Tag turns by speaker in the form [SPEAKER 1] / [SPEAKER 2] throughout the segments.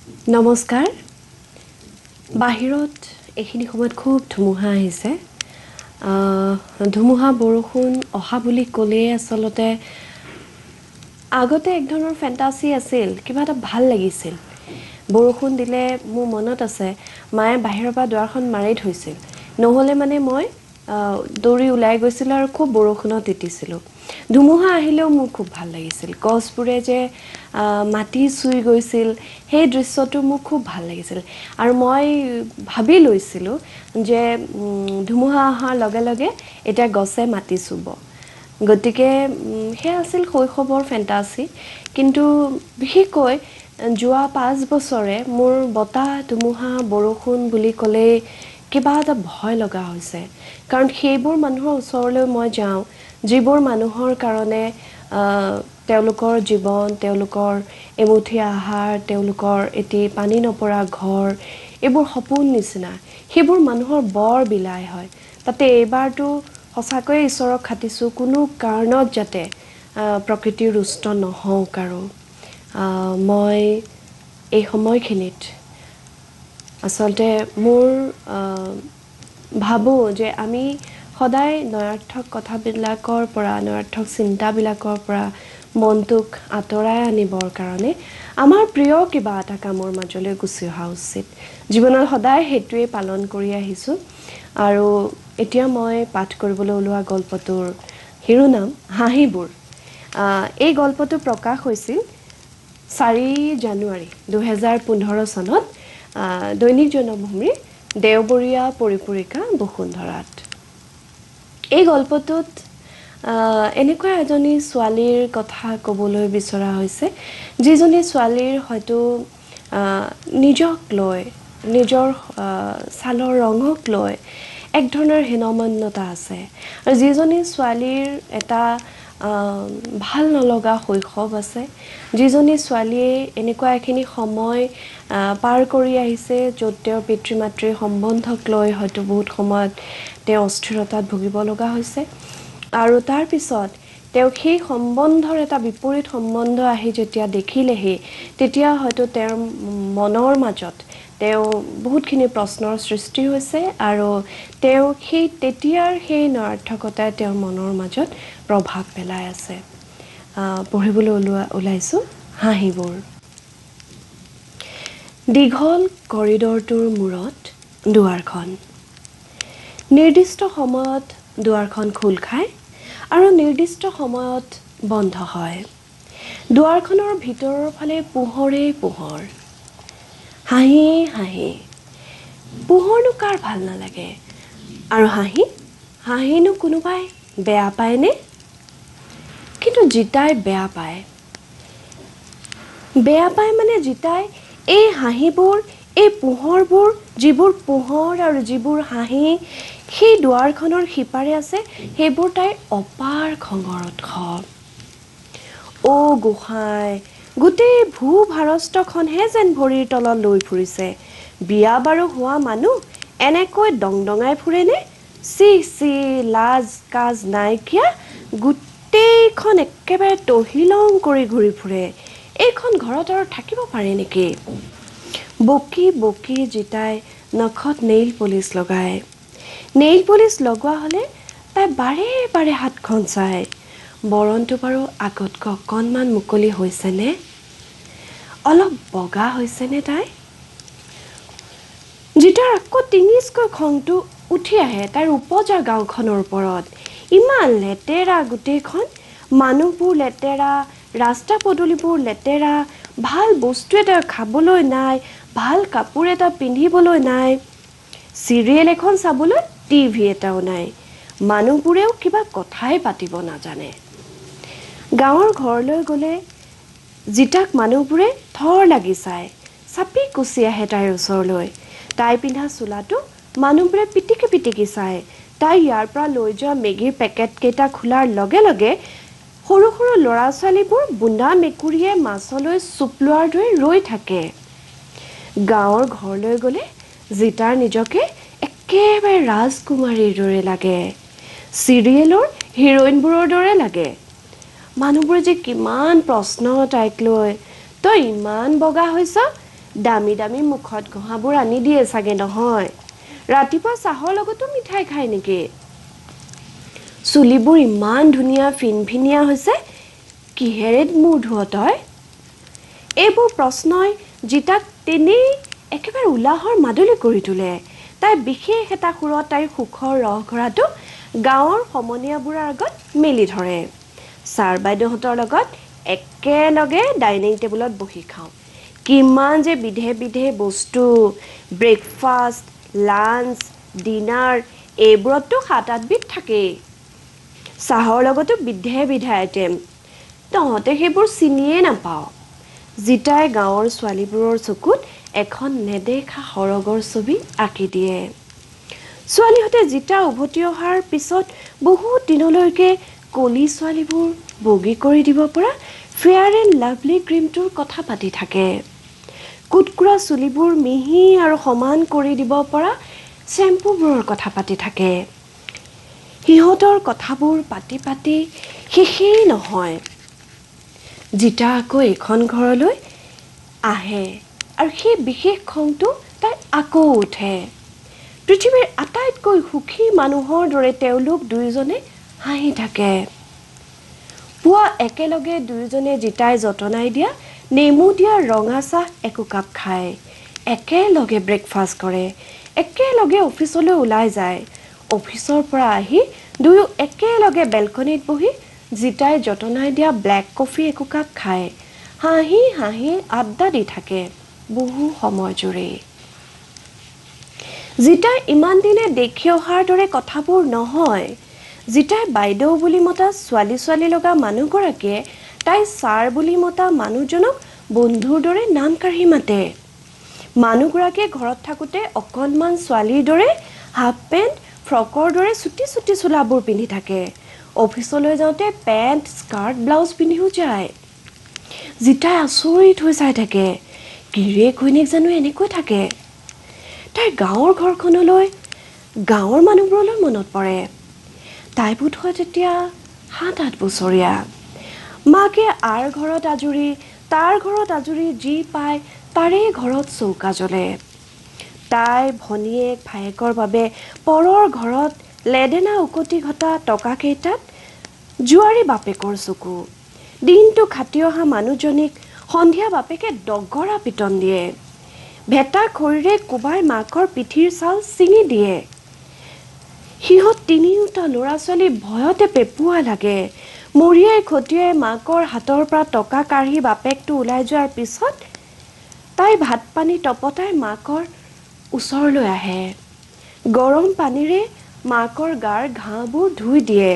[SPEAKER 1] নমস্কাৰ বাহিৰত এইখিনি সময়ত খুব ধুমুহা আহিছে ধুমুহা বৰষুণ অহা বুলি ক'লে আচলতে আগতে এক ধৰণৰ ফেন্টাসি আছিল কিবা এটা ভাল লাগিছিল বৰষুণ দিলে মোৰ মনত আছে মায়ে বাহিৰৰ পৰা দুৱাৰখন মাৰি থৈছিল নহলে মানে মই দৌৰি ওলাই গৈছিল আৰু খুব বৰষুণত তিতিছিলো ধুমুহা আহিলেও মোৰ খুব ভাল লাগিছিল গছবোৰে যে মাটি চুই গৈছিল সেই দৃশ্যটো মোক খুব ভাল লাগিছিল আৰু মই ভাবি লৈছিলো যে ধুমুহা অহাৰ লগে লগে এটা গছে মাটি চুব গতিকে হে আছিল শৈশৱৰ ফেন্টাসি কিন্তু বিশেষকৈ যোৱা 5 বছৰে মোৰ বতাহ ধুমুহা বৰষুণ বুলি ক'লে কিবা এটা ভয় লগা হৈছে কাৰণ সেইবোৰ মানুহৰ ওচৰলৈ মই যাওঁ যিবোৰ মানুহৰ কাৰণে তেওঁলোকৰ জীৱন তেওঁলোকৰ এমুঠি আহাৰ তেওঁলোকৰ এটি পানী নপৰা ঘৰ এইবোৰ সপোন নিচিনা সেইবোৰ মানুহৰ বৰ বিলাই হয় তাতে এইবাৰটো সঁচাকৈ ঈশ্বৰক খাটিছো কোনো কাৰণত যাতে প্ৰকৃতিৰ ৰুষ্ট নহওক আৰু মই এই সময়খিনিত আচলতে মোৰ ভাবো যে আমি সদায় নয়াৰ্থক কথাবিলাকৰ পৰা নয়াৰ্থক চিন্তাবিলাকৰ পৰা মনটোক আঁতৰাই আনিবৰ কাৰণে আমাৰ প্ৰিয় কিবা এটা কামৰ মাজলৈ গুচি অহা উচিত জীৱনত সদায় হেতুৱে পালন কৰি আহিছো আৰু এতিয়া মই পাঠ কৰিবলৈ ওলোৱা গল্পটোৰ শিৰোনাম হাঁহিবোৰ এই গল্পটো প্ৰকাশ হৈছিল 4 জানুৱাৰী 2015 চনত দৈনিক জনমভূমিৰ দেওবৰীয়া পৰিপূৰিকা বসুন্ধৰাত এই গল্পটোত এনেকুৱা এজনী ছোৱালীৰ কথা ক'বলৈ বিচৰা হৈছে যিজনী ছোৱালীৰ হয়তো নিজক লৈ নিজৰ ছালৰ ৰঙক লৈ এক ধৰণৰ হীনমন্যতা আছে আৰু যিজনী ছোৱালীৰ এটা ভাল নলগা শৈশৱ আছে যিজনী ছোৱালীয়ে এনেকুৱা এখিনি সময় পাৰ কৰি আহিছে য'ত তেওঁৰ পিতৃ মাতৃৰ সম্বন্ধক লৈ হয়তো বহুত সময়ত তেওঁ অস্থিৰতাত ভুগিব লগা হৈছে আৰু তাৰ পিছত তেওঁ সেই সম্বন্ধৰ এটা বিপৰীত সম্বন্ধ আহি যেতিয়া দেখিলেহি তেতিয়া হয়তো তেওঁৰ মনৰ মাজত তেওঁ বহুতখিনি প্ৰশ্নৰ সৃষ্টি হৈছে আৰু তেওঁ সেই তেতিয়াৰ সেই নয়াৰ্থকতাই তেওঁৰ মনৰ মাজত প্ৰভাৱ পেলাই আছে পঢ়িবলৈ ওলাইছো হাঁহিবোৰ দীঘল কৰিডৰটোৰ মূৰত দুৱাৰখন নিৰ্দিষ্ট সময়ত দুৱাৰখন খোল খায় আৰু নিৰ্দিষ্ট সময়ত বন্ধ হয় দুৱাৰখনৰ ভিতৰৰ ফালে পোহৰেই পোহৰ হাঁহি হাঁহি পোহৰনো কাৰ ভাল নালাগে আৰু হাঁহিনো কোনোবাই বেয়া পায়নে কিন্তু জিতাই বেয়া পায় মানে জিতাই এই হাঁহিবোৰ এই পোহৰবোৰ যিবোৰ পোহৰ আৰু যিবোৰ হাঁহি সেই দুৱাৰখনৰ সিপাৰে আছে সেইবোৰ তাইৰ অপাৰ খঙৰ উৎসৱ গোসাঁই গোটেই ভাৰষ্টখনহে যেন ভৰিৰ তলত লৈ ফুৰিছে বিয়া বাৰু হোৱা মানুহ এনেকৈ দংদঙাই ফুৰেনে চি লাজ কাজ নাইকিয়া গোটেইখন একেবাৰে তহিলং কৰি ঘূৰি ফুৰে এইখন ঘৰত আৰু থাকিব পাৰে নেকি বকি জিতাই নখত নেইল পলিচ লগায় নেইল পলিচ লগোৱা হ'লে তাই বাৰে হাতখন চায় বৰণটো বাৰু আগতকৈ অকণমান মুকলি হৈছেনে অলপ বগা হৈছেনে তাই জিতাৰ আকৌ তিনিচকৈ খংটো উঠি আহে তাইৰ উপজা গাঁওখনৰ ওপৰত ইমান লেতেৰা গোটেইখন মানুহবোৰ লেতেৰা ৰাস্তা পদূলিবোৰ লেতেৰা ভাল বস্তু এটা খাবলৈ নাই ভাল কাপোৰ এটা পিন্ধিবলৈ নাই চিৰিয়েল এখন চাবলৈ টিভি এটাও নাই মানুহবোৰেও কিবা কথাই পাতিব নাজানে গাঁৱৰ ঘৰলৈ গ'লে জিতাক মানুহবোৰে থৰ লাগি চায় চাপি কুচি আহে তাইৰ ওচৰলৈ তাই পিন্ধা চোলাটো মানুহবোৰে পিটিকি চায় তাই ইয়াৰ পৰা লৈ যোৱা মেগীৰ পেকেট কেইটা খোলাৰ লগে লগে সৰু ল'ৰা ছোৱালীবোৰ বুন্দা মেকুৰীয়ে মাছলৈ চুপ লোৱাৰ দৰে ৰৈ থাকে গাঁৱৰ ঘৰলৈ গ'লে জিতাৰ নিজকে একেবাৰে ৰাজকুমাৰীৰ দৰে লাগে চিৰিয়েলৰ হিৰোইনবোৰৰ দৰে লাগে মানুহবোৰে যে কিমান প্ৰশ্ন তাইক লৈ তই ইমান বগা হৈছ দামী দামী মুখত ঘঁহাবোৰ আনি দিয়ে চাগে নহয় ৰাতিপুৱা চাহৰ লগতো মিঠাই খায় নেকি চুলিবোৰ ইমান ধুনীয়া ফিনফিনীয়া হৈছে কিহেৰে মূৰ ধুৱ তই এইবোৰ প্ৰশ্নই জিতাক তেনেই একেবাৰে উলাহৰ মাদলি কৰি তোলে তাই বিশেষ এটা সুৰত তাইৰ সুখৰ ৰসঘৰাটো গাঁৱৰ সমনীয়াবোৰৰ আগত মেলি ধৰে ছাৰ বাইদেউহঁতৰ লগত একেলগে ডাইনিং টেবুলত বহি খাওঁ কিমান যে বিধে বিধে বস্তু ব্ৰেকফাষ্ট লাঞ্চ ডিনাৰ এইবোৰততো 7-8 বিধ থাকেই চাহৰ লগতো বিধে বিধে আইটেম তহঁতে সেইবোৰ চিনিয়ে নাপাওঁ জিতাই গাঁৱৰ ছোৱালীবোৰৰ চকুত এখন নেদেখা সৰগৰ ছবি আঁকি দিয়ে ছোৱালীহঁতে জিতা উভতি অহাৰ পিছত বহুত দিনলৈকে কলি ছোৱালীবোৰ বগী কৰি দিব পৰা ফেয়াৰ এণ্ড লাভলি ক্ৰীমটোৰ কথা পাতি থাকে কুটকুৰা চুলিবোৰ মিহি আৰু সমান কৰি দিব পৰা শ্বেম্পুবোৰৰ কথা পাতি থাকে সিহঁতৰ কথাবোৰ পাতি পাতি শেষেই নহয় জিতা আকৌ এখন ঘৰলৈ আহে আৰু সেই বিশেষ খংটো তাই আকৌ উঠে পৃথিৱীৰ আটাইতকৈ সুখী মানুহৰ দৰে তেওঁলোক দুয়োজনে হাঁহি থাকে পুৱা একেলগে দুয়োজনে জিতাই যতনাই দিয়া নেমু দিয়া ৰঙা চাহ একাপ খায় একেলগে ব্ৰেকফাষ্ট কৰে একেলগে অফিচলৈ ওলাই যায় অফিচৰ পৰা আহি দুয়ো একেলগে বেলকনিত বহি জিতাই যতনাই দিয়া ব্লেক কফি একাপ খায় হাঁহি হাঁহি আড্ডা দি থাকে বহু সময় জুৰি জিতাই ইমান দিনে দেখি অহাৰ দৰে কথাবোৰ নহয় জিতাই বাইদেউ বুলি মতা ছোৱালী লগা মানুহগৰাকীয়ে তাই ছাৰ বুলি মতা মানুহজনক বন্ধুৰ দৰে নাম কাঢ়ি মাতে মানুহগৰাকীয়ে ঘৰত থাকোতে অকণমান ছোৱালীৰ দৰে হাফ পেণ্ট ফ্ৰকৰ দৰে চুটি চুটি চোলাবোৰ পিন্ধি থাকে অফিচলৈ যাওঁতে পেণ্ট স্কাৰ্ট ব্লাউজ পিন্ধিও যায় জিতাই আচৰিত হৈ চাই থাকে গিৰিয়েক ঘৈণীয়েক জানো এনেকৈ থাকে তাই গাঁৱৰ ঘৰখনলৈ গাঁৱৰ মানুহবোৰলৈ মনত পৰে তাই বোধ হয় তেতিয়া 7-8 বছৰীয়া মাকে আৰ ঘৰত আজুৰি তাৰ ঘৰত আজুৰি যি পায় তাৰে ঘৰত চৌকা জ্বলে তাই ভনীয়েক ভায়েকৰ বাবে পৰৰ ঘৰত লেদেনা উকতি ঘটা টকাকেইটাত জুৱাৰী বাপেকৰ চকু দিনটো খাটি অহা মানুহজনীক সন্ধিয়া বাপেকে ডগৰা পিটন দিয়ে ভেটা খৰিৰে কোবাই মাকৰ পিঠিৰ ছাল ছিঙি দিয়ে সিহঁত তিনিওটা ল'ৰা ছোৱালী ভয়তে পেপুৱা লাগে মৰিয়াই খটিয়াই মাকৰ হাতৰ পৰা টকা কাঢ়ি বাপেকটো ওলাই যোৱাৰ পিছত তাই ভাত পানী টপতাই মাকৰ ওচৰলৈ আহে গৰম পানীৰে মাকৰ গাৰ ঘাঁবোৰ ধুই দিয়ে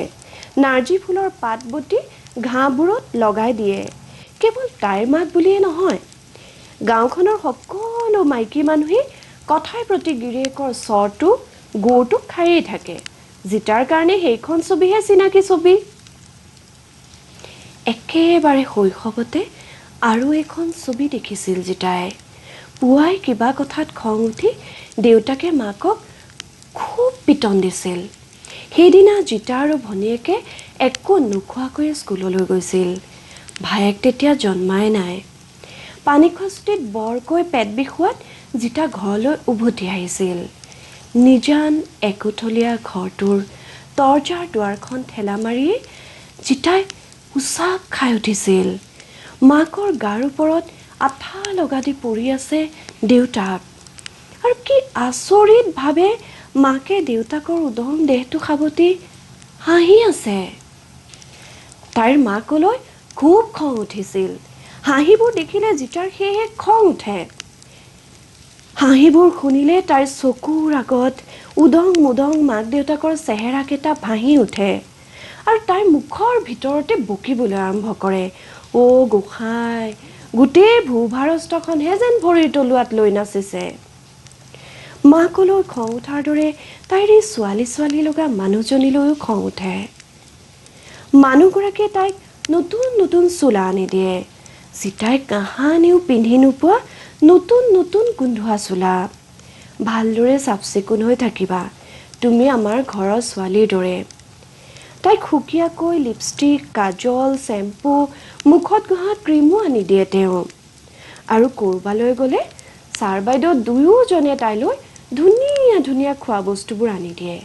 [SPEAKER 1] নাৰ্জী ফুলৰ পাত বটি ঘাঁবোৰত লগাই দিয়ে কেৱল তাইৰ মাক বুলিয়ে নহয় গাঁওখনৰ সকলো মাইকী মানুহেই কথাই প্ৰতি গিৰিয়েকৰ চৰটো গোৰটো খায়েই থাকে জিতাৰ কাৰণে সেইখন ছবিহে চিনাকি ছবি একেবাৰে শৈশৱতে আৰু এখন ছবি দেখিছিল জিতাই পুৱাই কিবা কথাত খং উঠি দেউতাকে মাকক খুব পিটন দিছিল সেইদিনা জিতা আৰু ভনীয়েকে একো নোখোৱাকৈ স্কুললৈ গৈছিল ভায়েক তেতিয়া জন্মাই নাই পানীখস্তিত বৰকৈ পেট বিষোৱাত জিতা ঘৰলৈ উভতি আহিছিল নিজান একোঠলীয়া ঘৰটোৰ দৰজাৰ দুৱাৰখন ঠেলা মাৰিয়ে জিতাই উচাক খাই উঠিছিল মাকৰ গাৰ ওপৰত আঠা লগা দি পৰি আছে দেউতাক আৰু কি আচৰিতভাৱে মাকে দেউতাকৰ উদং দেহটো সাৱটি হাঁহি আছে তাইৰ মাকলৈ খুব খং উঠিছিল হাঁহিবোৰ দেখিলে জিতাৰ সেয়ে খং উঠে হাঁহিবোৰ শুনিলে তাইৰ চকুৰ আগত উদং মুদং মাক দেউতাকৰ চেহেৰাকেইটা ভাহি উঠে আৰু তাইৰ মুখৰ ভিতৰতে বকিবলৈ আৰম্ভ কৰে অ' গোসাঁই গোটেই ভূভাৰস্থখনহে যেন ভৰিৰ তলুৱাত লৈ নাচিছে মাকলৈ খং উঠাৰ দৰে তাইৰ এই ছোৱালী লগা মানুহজনীলৈও খং উঠে মানুহগৰাকীয়ে তাইক নতুন নতুন চোলা আনি দিয়ে জিতাই কাহানিও পিন্ধি নোপোৱা নতুন নতুন গোন্ধোৱা চোলা ভালদৰে চাফ চিকুণ হৈ থাকিবা তুমি আমাৰ ঘৰৰ ছোৱালীৰ দৰে তাইক সুকীয়াকৈ লিপষ্টিক কাজল চেম্পু মুখত ঘঁহা ক্ৰীমো আনি দিয়ে তেওঁ আৰু ক'ৰবালৈ গ'লে ছাৰ বাইদেউ দুয়োজনে তাইলৈ ধুনীয়া ধুনীয়া খোৱা বস্তুবোৰ আনি দিয়ে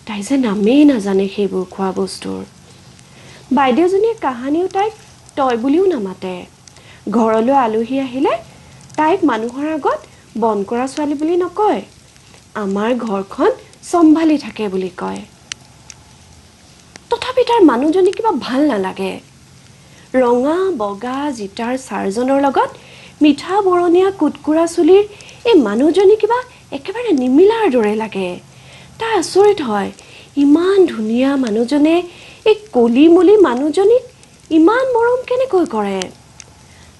[SPEAKER 1] তাই যে নামেই নাজানে সেইবোৰ খোৱা বস্তুৰ বাইদেউজনীয়ে কাহানিও তাইক তই বুলিও নামাতে ঘৰলৈ আলহী আহিলে তাইক মানুহৰ আগত বন কৰা ছোৱালী বুলি নকয় আমাৰ ঘৰখন চম্ভালি থাকে বুলি কয় তথাপি তাৰ মানুহজনী কিবা ভাল নালাগে ৰঙা বগা জিতাৰ ছাৰজনৰ লগত মিঠা বৰণীয়া কুটকুৰা চুলিৰ এই মানুহজনী কিবা একেবাৰে নিমিলাৰ দৰে লাগে তাই আচৰিত হয় ইমান ধুনীয়া মানুহজনে এই কলিমলি মানুহজনীক ইমান মৰম কেনেকৈ কৰে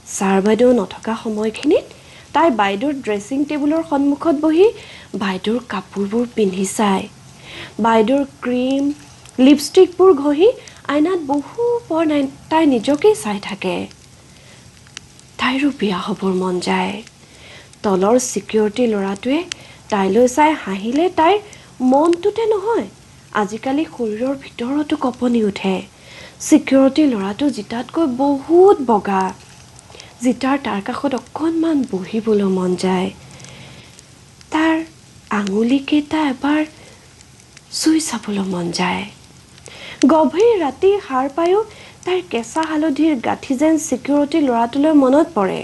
[SPEAKER 1] ছাৰ বাইদেউ নথকা সময়খিনিত তাই বাইদেউৰ ড্ৰেছিং টেবুলৰ সন্মুখত বহি বাইদেউৰ কাপোৰবোৰ পিন্ধি চায় বাইদেউৰ ক্ৰীম লিপষ্টিকবোৰ ঘঁহি আইনাত বহু পৰ তাই নিজকেই চাই থাকে তাইৰো বিয়া হ'বৰ মন যায় তলৰ চিকিউৰিটি ল'ৰাটোৱে তাইলৈ চাই হাঁহিলে তাইৰ মনটোতে নহয় আজিকালি শৰীৰৰ ভিতৰতো কঁপনি উঠে চিকিউৰিটি ল'ৰাটো জিতাতকৈ বহুত বগা জিতাৰ তাৰ কাষত অকণমান বহিবলৈ মন যায় তাৰ আঙুলিকেইটা এবাৰ চুই চাবলৈ মন যায় গভীৰ ৰাতি সাৰ পায়ো তাইৰ কেঁচা হালধিৰ গাঁঠি যেন চিকিউৰিটি ল'ৰাটোলৈ মনত পৰে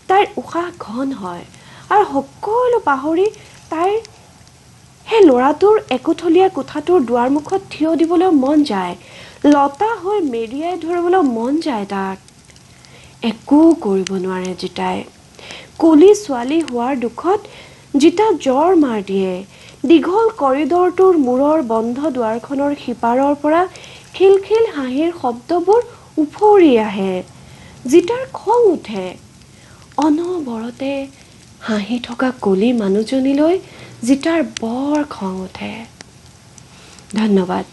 [SPEAKER 1] তাইৰ উশাহ ঘন হয় আৰু সকলো পাহৰি তাইৰ সেই ল'ৰাটোৰ একোঠলীয়া কোঠাটোৰ দুৱাৰমুখত থিয় দিবলৈ মন যায় লতা হৈ মেৰিয়াই ধৰিবলৈ মন যায় তাক একো কৰিব নোৱাৰে জিতাই কলি ছোৱালী হোৱাৰ দুখত জিতা জ্বৰ মাৰ দিয়ে দীঘল কৰিডৰটোৰ মূৰৰ বন্ধ দুৱাৰখনৰ সিপাৰৰ পৰা খিলখিল হাঁহিৰ শব্দবোৰ উফৰি আহে জিতাৰ খং উঠে অনবৰতে হাঁহি থকা কলি মানুহজনীলৈ জিতাৰ বৰ খং উঠে ধন্যবাদ